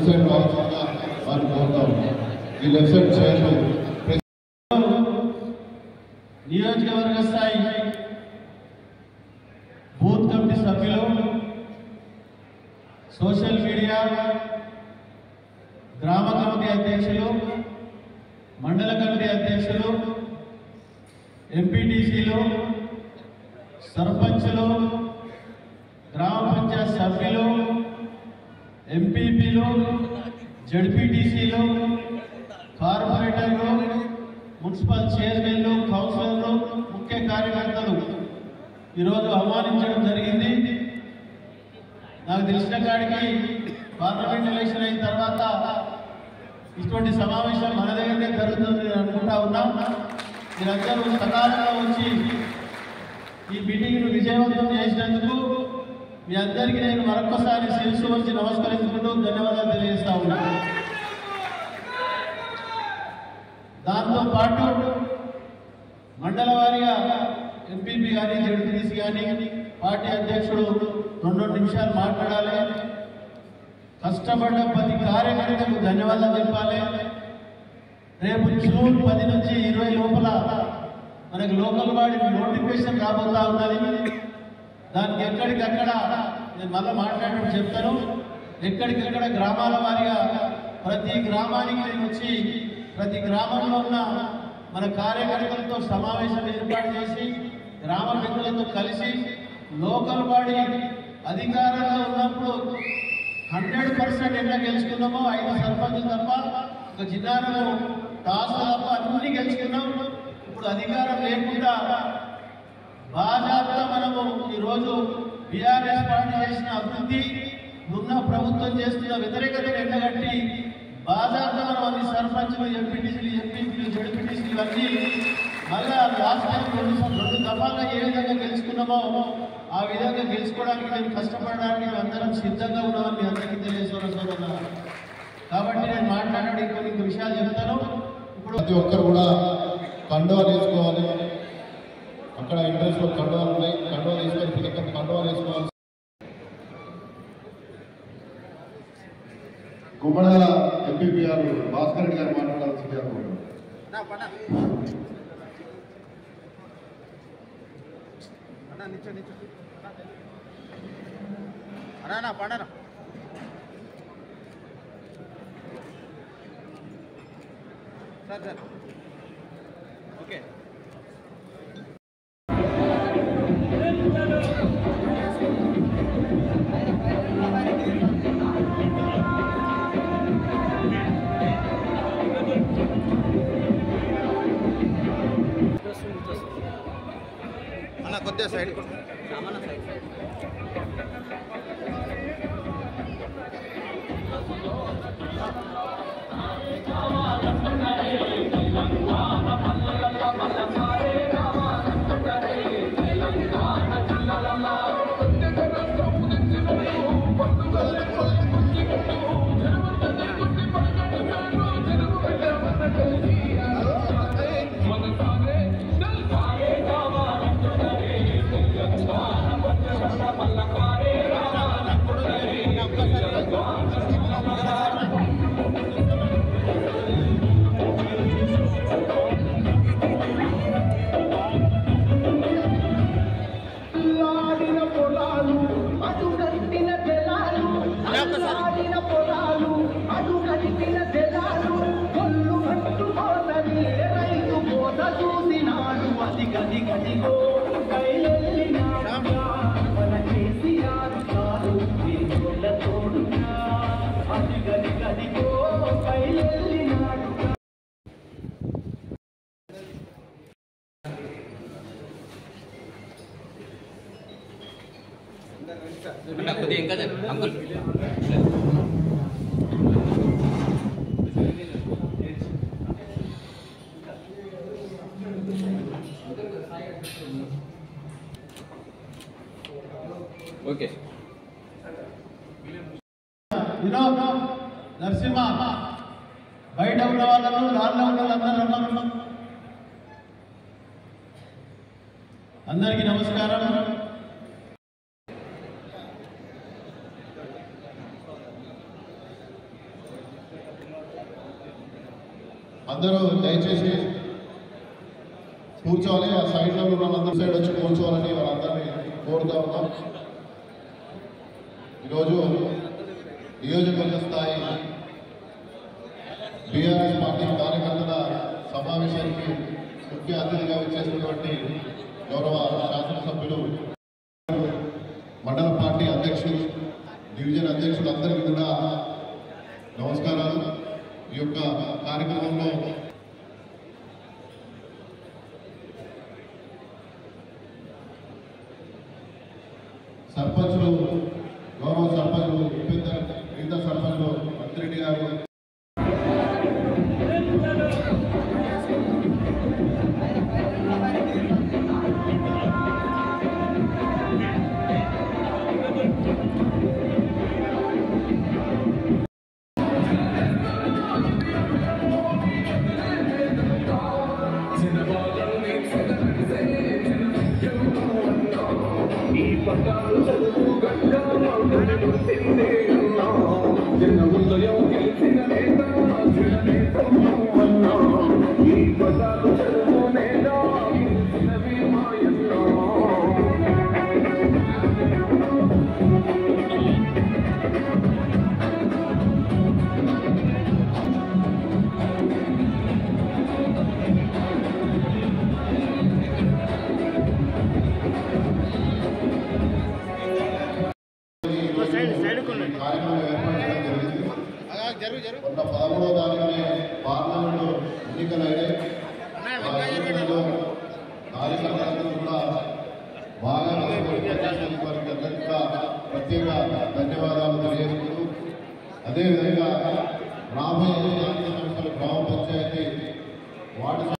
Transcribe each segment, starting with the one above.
Side రావాల్సిందిగా వారు కోరుతా ఉన్నాం. ఈ లెఫ్ట్ సైడ్ చైర్లు నియోజకవర్గ స్థాయి బూత్ కమిటీ సభ్యులు, సోషల్ మీడియా గ్రామ కమిటీ అధ్యక్షులు, మండల కమిటీ అధ్యక్షులు, ఎంపీటీసీలు, సర్పంచులు, గ్రామ పంచాయత్ సభ్యులు, ఎంపీపీలు, జడ్పీటీసీలు, కార్పొరేటర్లు, మున్సిపల్ చైర్మన్లు, కౌన్సిలర్లు, ముఖ్య కార్యకర్తలు ఈరోజు ఆహ్వానించడం జరిగింది. నాకు తెలిసిన కాడికి పార్లమెంట్ ఎలక్షన్ అయిన తర్వాత ఇటువంటి సమావేశం మన దగ్గరనే జరుగుతుంది నేను అనుకుంటా ఉన్నా. మీరందరూ సకాలంలో వచ్చి ఈ మీటింగ్ను విజయవంతం చేసినందుకు మీ అందరికీ నేను మరొకసారి శిరస్సు వచ్చి నమస్కరించుకుంటూ ధన్యవాదాలు తెలియజేస్తా ఉన్నా. దాంతో పాటు మండల వారీగా ఎంపీపీ కానీ జడ్పీటీసీ కానీ పార్టీ అధ్యక్షుడు 2 నిమిషాలు మాట్లాడాలి. కష్టపడ్డ ప్రతి కార్యకర్తకు ధన్యవాదాలు చెప్పాలి. రేపు జూన్ 10 నుంచి 20 లోపల మనకు లోకల్ బాడీ నోటిఫికేషన్ రాబోతా ఉన్నది. దానికి ఎక్కడికక్కడ నేను మళ్ళీ మాట్లాడడం చెప్తాను. ఎక్కడికక్కడ గ్రామాల వారీగా ప్రతి గ్రామానికి నేను వచ్చి ప్రతి గ్రామంలో ఉన్న మన కార్యకర్తలతో సమావేశం ఏర్పాటు చేసి గ్రామ పెద్దలతో కలిసి లోకల్ బాడీ అధికారంలో ఉన్నప్పుడు 100% ఎట్లా గెలుచుకున్నామో 5 సర్పంచులు తప్ప ఒక జిల్లాలో టాస్ తప్ప అన్ని గెలుచుకున్నాం. ఇప్పుడు అధికారం లేకుండా బాజాబ్తా మనము ఈరోజు బీఆర్ఎస్ పార్టీ చేసిన అభివృద్ధి ఉన్న ప్రభుత్వం చేస్తున్న వ్యతిరేకతను ఎండగట్టి బాజాబ్తా మనం అన్ని సర్పంచులు, ఎంపీటీసీలు, ఎంపీపీలు, జడ్పీటీసీలు అన్నీ మళ్ళా లాస్ట్ టైం 2 దఫాలుగా ఏ విధంగా గెలుచుకున్నామో ఆ విధంగా గెలుచుకోవడానికి నేను కష్టపడడానికి మేము అందరం సిద్ధంగా ఉన్నామని మీ అందరికీ తెలియజేస్తున్నా. కాబట్టి నేను మాట్లాడే కొన్ని విషయాలు చెప్తాను. ఇప్పుడు ప్రతి ఒక్కరు కూడా కండువాలు వేసుకోవాలి. అక్కడ ఇంట్రెస్ట్లో కండువాలు ఉన్నాయి, కండువాలు వేసుకొని ప్రతి ఒక్కరు కండువాలు వేసుకోవాలి. గుమ్మడాల ఎంపీపీ గారు భాస్కర్ రెడ్డి గారు మాట్లాడాల్సింది అనుకుంటున్నారు. Sir okay. అన్న కొద్దిగా సైడ్ సామాన్ సైడ్ అంకుల్ ఓకే. నరసింహ బయట ఉన్న వాళ్ళను లాల్లో ఉన్న వాళ్ళందరూ రమ్మను. అందరికీ నమస్కారం. అందరూ దయచేసి కూర్చోవాలి. ఆ సైడ్లో వాళ్ళందరూ సైడ్ వచ్చి కూర్చోవాలని వాళ్ళందరినీ కోరుతా ఉన్నాం. ఈరోజు నియోజకవర్గ స్థాయి బీఆర్ఎస్ పార్టీ కార్యకర్తల సమావేశానికి ముఖ్య అతిథిగా వచ్చేసినటువంటి గౌరవ శాసనసభ్యులు, మండల పార్టీ అధ్యక్షులు, డివిజన్ అధ్యక్షులు అందరికీ కూడా నమస్కారాలు. ఈ యొక్క కార్యక్రమంలో సర్పంచులు, గౌరవ సర్పంచులు, మిగతా సర్పంచులు మంత్రిరెడ్డి గారు, కార్యక్రమం ఏర్పాటు చేయడం జరిగింది. మొన్న 13వ తారీఖునే పార్లమెంటు ఎన్నికలైనాయి. కార్యకర్తలందరూ కూడా బాగా వారికి అందరికీ కూడా ప్రత్యేక ధన్యవాదాలు తెలియజేస్తూ, అదేవిధంగా రాబోయే స్థానిక సంస్థలు, గ్రామ పంచాయతీ వార్డు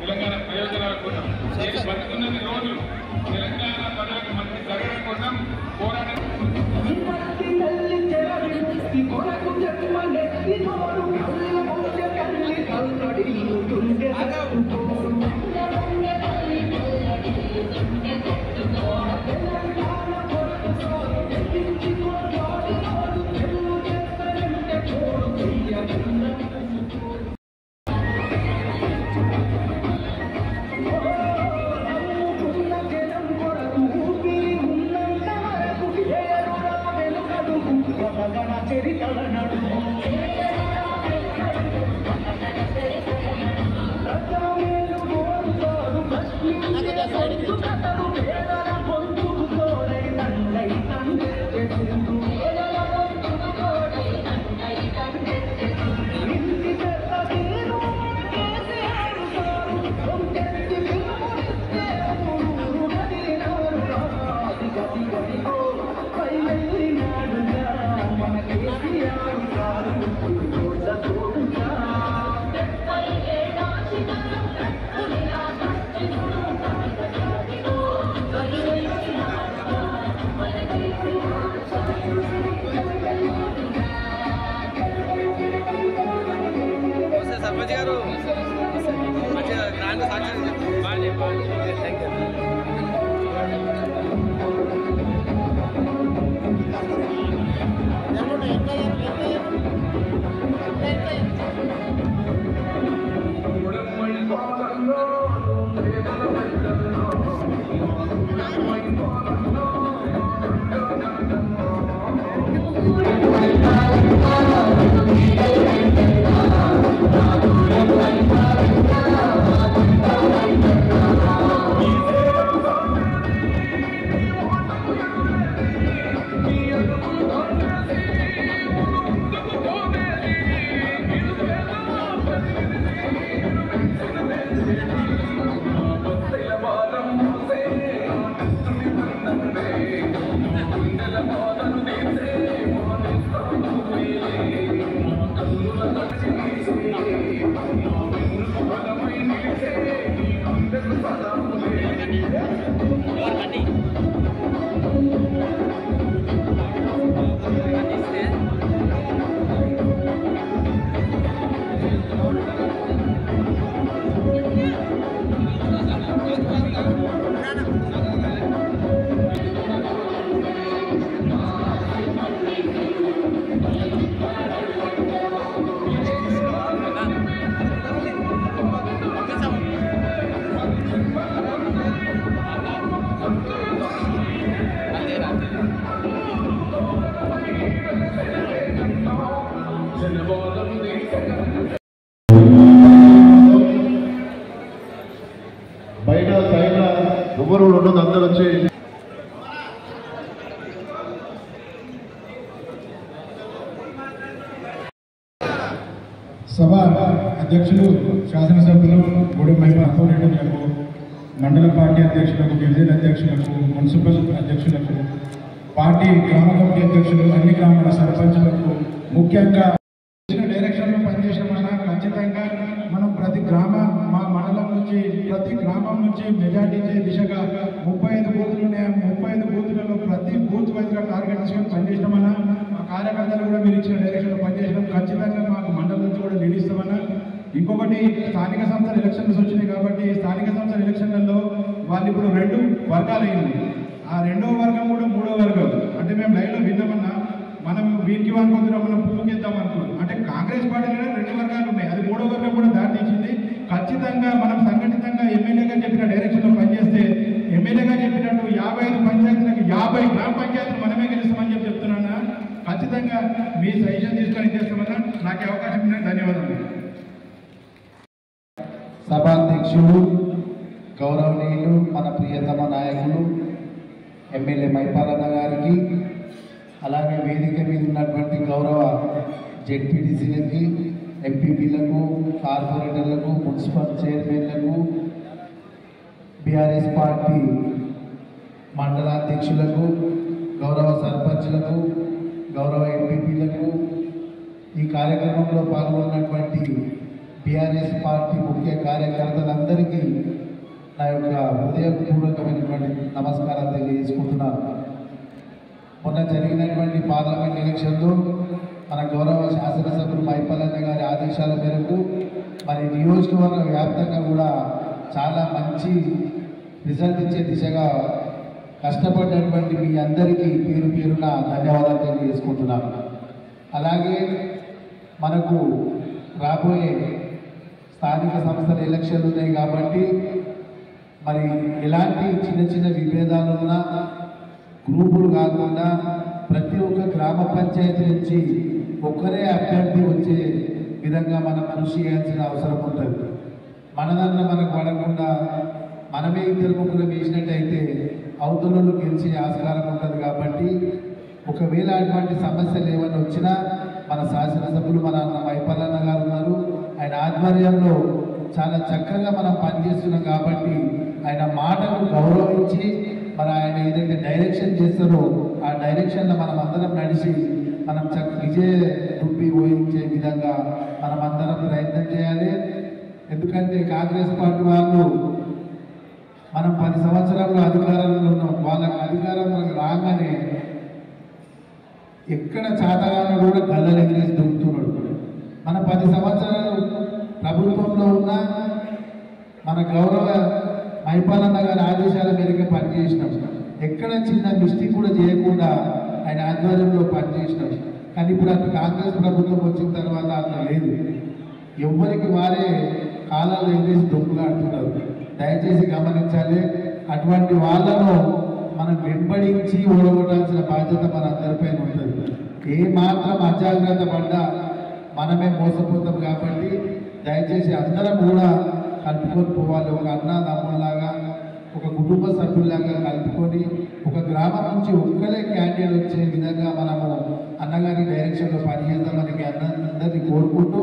తెలంగాణ ప్రయోజనాల కోసం బతుకున్నది రోజు తెలంగాణ ప్రజలకు మంచి జరగడం కోసం పోరాటం బయట సైడ్ ఎవరు ఉండదు, అందరూ వచ్చి సభ అధ్యక్షులు శాసనసభ్యులు గూడెం మహిళా అథారిటీలకు, మండల పార్టీ అధ్యక్షులకు, డివిజన్ అధ్యక్షులకు, మున్సిపల్ అధ్యక్షులకు, పార్టీ గ్రామ కమిటీ అధ్యక్షులు, అన్ని గ్రామాల సర్పంచులకు, ముఖ్యంగా డైరెక్షన్లో పనిచేసామన్నా ఖచ్చితంగా మనం ప్రతి మా మండలం నుంచి ప్రతి గ్రామం నుంచి మెజార్టీ ఇచ్చే దిశగా 35 బూతులు ఉన్నాయి. 35 బూతులలో ప్రతి బూత్ వైజ్గా టార్గెట్ తీసుకొని పనిచేసినామన్నా. మా కార్యకర్తలు కూడా మీరు ఇచ్చిన డైరెక్షన్లో పనిచేసినాం. ఖచ్చితంగా మాకు మండలం నుంచి కూడా లీడ్ ఇస్తామన్నా. ఇంకొకటి, స్థానిక సంస్థల ఎలక్షన్స్ వచ్చినాయి కాబట్టి స్థానిక సంస్థల ఎలక్షన్లలో వాళ్ళు ఇప్పుడు 2 వర్గాలు అయింది. ఆ 2వ వర్గం కూడా 3వ వర్గం. అంటే మేము లైవ్లో విన్నామన్నా, మనం వీరికి అనుకుంటున్నాం, మనం పువ్వుకిద్దాం అనుకున్నాం. అంటే కాంగ్రెస్ పార్టీలో 2 వర్గాలు ఉన్నాయి, అది 3వ వర్గం కూడా దాటించింది. ఖచ్చితంగా మనం సంఘటితంగా ఎమ్మెల్యేగా చెప్పిన డైరెక్షన్లో పనిచేస్తే, ఎమ్మెల్యేగా చెప్పినట్టు 55 పంచాయతీలకు 50 గ్రామ పంచాయతీలు మనమే గెలుస్తామని చెప్తున్నాను. ఖచ్చితంగా మీ సజెషన్ తీసుకొని చేస్తామన్నా. నాకు అవకాశం ఇచ్చినందుకు ధన్యవాదాలు. సభాధ్యక్షులు గౌరవనీయులు మన ప్రియతమ నాయకులు ఎమ్మెల్యే మైపాలన్న గారికి, అలాగే వేదిక మీద ఉన్నటువంటి గౌరవ జెడ్పీటీసీలకి, ఎంపీపీలకు, కార్పొరేటర్లకు, మున్సిపల్ చైర్మన్లకు, బీఆర్ఎస్ పార్టీ మండలాధ్యక్షులకు, గౌరవ సర్పంచ్లకు, గౌరవ ఎంపీపీలకు, ఈ కార్యక్రమంలో పాల్గొన్నటువంటి బీఆర్ఎస్ పార్టీ ముఖ్య కార్యకర్తలందరికీ నా యొక్క హృదయపూర్వకమైనటువంటి నమస్కారాలు తెలియజేసుకుంటున్నాను. మొన్న జరిగినటువంటి పార్లమెంట్ ఎలక్షన్లో మన గౌరవ శాసనసభ్యులు మైపాలన్న గారి ఆదేశాల మేరకు మరి నియోజకవర్గ వ్యాప్తంగా కూడా చాలా మంచి రిజల్ట్ ఇచ్చే దిశగా కష్టపడినటువంటి మీ అందరికీ పేరు పేరున ధన్యవాదాలు తెలియజేసుకుంటున్నాను. అలాగే మనకు రాబోయే స్థానిక సంస్థల ఎలక్షన్లు ఉన్నాయి కాబట్టి మరి ఎలాంటి చిన్న చిన్న విభేదాలు ఉన్నా గ్రూపులు కాకుండా ప్రతి ఒక్క గ్రామ పంచాయతీ నుంచి ఒక్కరే అభ్యర్థి వచ్చే విధంగా మనం కృషి చేయాల్సిన అవసరం ఉంటుంది. మనదన్న మనకు పడకుండా మనమే 2-3 వేసినట్టయితే అవతలలో గెలిచే ఆస్కారం ఉంటుంది. కాబట్టి ఒకవేళ అటువంటి సమస్యలు ఏమైనా వచ్చినా మన శాసనసభ్యులు మన అన్న మైపాలన్న గారు ఉన్నారు. ఆయన ఆధ్వర్యంలో చాలా చక్కగా మనం పనిచేస్తున్నాం కాబట్టి ఆయన మాటకు గౌరవించి మరి ఆయన ఏదైతే డైరెక్షన్ చేస్తారో ఆ డైరెక్షన్లో మనం అందరం నడిచి మనం విజయ దుబ్బి ఊహించే విధంగా మనం అందరం ప్రయత్నం చేయాలి. ఎందుకంటే కాంగ్రెస్ పార్టీ వాళ్ళు మనం 10 సంవత్సరాల్లో అధికారంలో ఉన్నాం, వాళ్ళకి అధికారంలోకి రాగానే ఎక్కడ చాతగానో కూడా గల్లలు ఎగిరేసి దొరుకుతున్నాడు. మన 10 సంవత్సరాలు ప్రభుత్వంలో ఉన్న మన గౌరవ మైపాలన్న గారి ఆదేశాల మేరకు పనిచేసినాం. ఎక్కడ చిన్న మిస్టేక్ కూడా చేయకుండా ఆయన ఆధ్వర్యంలో పనిచేసినాం. కానీ ఇప్పుడు అటు కాంగ్రెస్ ప్రభుత్వం వచ్చిన తర్వాత అట్లా లేదు. ఎవరికి వారే కాలాలు ఎగిరేసి దొంగలాడుతున్నారు. దయచేసి గమనించాలి. అటువంటి వాళ్ళను మనం వెంబడించి ఓడగొట్టాల్సిన బాధ్యత మన అందరిపైన ఉంటుంది. ఏ మాత్రం అజాగ్రత్త పడ్డా మనమే మోసపోతాం. కాబట్టి దయచేసి అందరం కూడా కలుపుకొని పోవాలి. ఒక అన్నదమ్ములాగా, ఒక కుటుంబ సభ్యులాగా కలుపుకొని ఒక గ్రామం నుంచి ఒక్కలే క్యాండిడేట్ వచ్చే విధంగా మనము అన్నగారి డైరెక్షన్లో పనిచేద్దామని అందరినీ కోరుకుంటూ